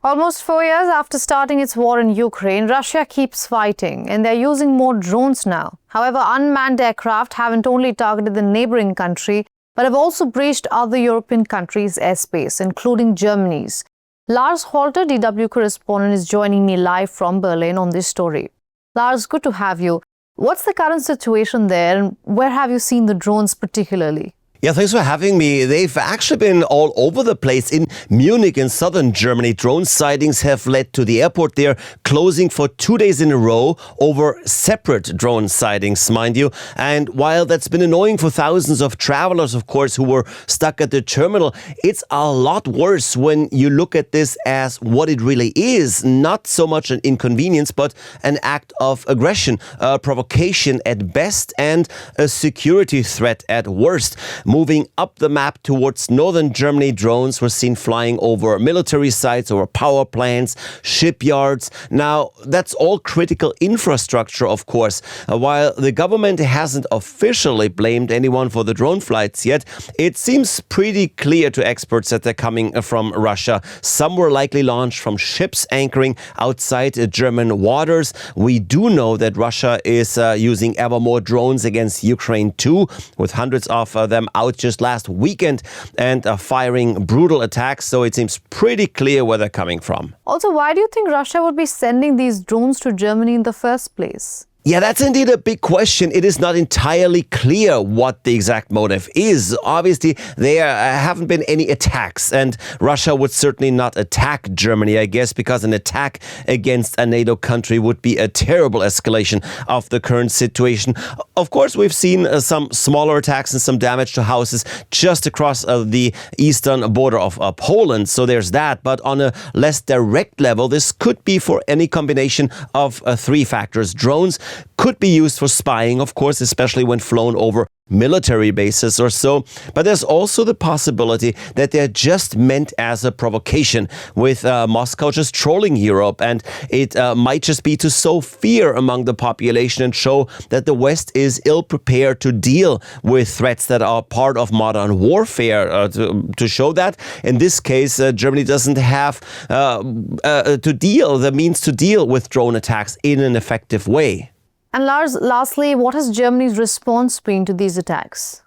Almost 4 years after starting its war in Ukraine, Russia keeps fighting and they're using more drones now. However, unmanned aircraft haven't only targeted the neighboring country, but have also breached other European countries' airspace, including Germany's. Lars Halter, DW correspondent, is joining me live from Berlin on this story. Lars, good to have you. What's the current situation there and where have you seen the drones particularly? Yeah, thanks for having me. They've actually been all over the place. In Munich in southern Germany, drone sightings have led to the airport there closing for 2 days in a row over separate drone sightings, mind you. And while that's been annoying for thousands of travelers, of course, who were stuck at the terminal, it's a lot worse when you look at this as what it really is. Not so much an inconvenience, but an act of aggression, a provocation at best, and a security threat at worst. Moving up the map towards northern Germany, drones were seen flying over military sites, over power plants, shipyards. Now, that's all critical infrastructure, of course. While the government hasn't officially blamed anyone for the drone flights yet, it seems pretty clear to experts that they're coming from Russia. Some were likely launched from ships anchoring outside German waters. We do know that Russia is using ever more drones against Ukraine too, with hundreds of them out just last weekend and firing brutal attacks, so it seems pretty clear where they're coming from. Also, why do you think Russia would be sending these drones to Germany in the first place? Yeah, that's indeed a big question. It is not entirely clear what the exact motive is. Obviously, there haven't been any attacks, and Russia would certainly not attack Germany, I guess, because an attack against a NATO country would be a terrible escalation of the current situation. Of course, we've seen some smaller attacks and some damage to houses just across the eastern border of Poland, so there's that. But on a less direct level, this could be for any combination of three factors. Drones could be used for spying, of course, especially when flown over military bases or so. But there's also the possibility that they're just meant as a provocation, with Moscow just trolling Europe. And it might just be to sow fear among the population and show that the West is ill-prepared to deal with threats that are part of modern warfare. To show that, in this case, Germany doesn't have the means to deal with drone attacks in an effective way. And Lars, lastly, what has Germany's response been to these attacks?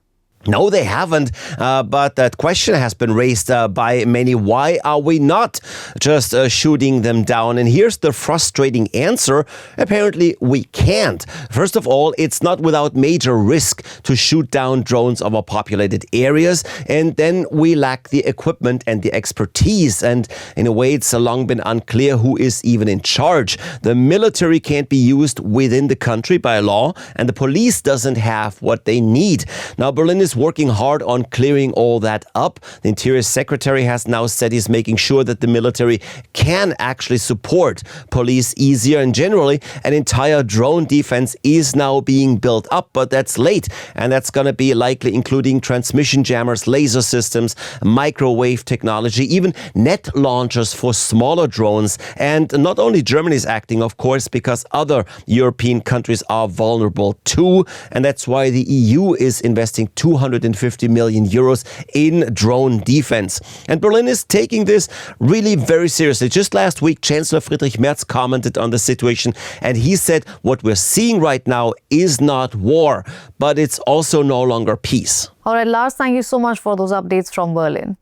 No, they haven't. But that question has been raised by many. Why are we not just shooting them down? And here's the frustrating answer. Apparently, we can't. First of all, it's not without major risk to shoot down drones over populated areas. And then we lack the equipment and the expertise. And in a way, it's long been unclear who is even in charge. The military can't be used within the country by law, and the police doesn't have what they need. Now, Berlin is working hard on clearing all that up. The Interior Secretary has now said he's making sure that the military can actually support police easier, and generally an entire drone defense is now being built up, but that's late, and that's going to be likely including transmission jammers, laser systems, microwave technology, even net launchers for smaller drones. And not only Germany is acting, of course, because other European countries are vulnerable too, and that's why the EU is investing 250 million euros in drone defense. And Berlin is taking this really very seriously. Just last week, Chancellor Friedrich Merz commented on the situation, and he said what we're seeing right now is not war, but it's also no longer peace. All right, Lars, thank you so much for those updates from Berlin.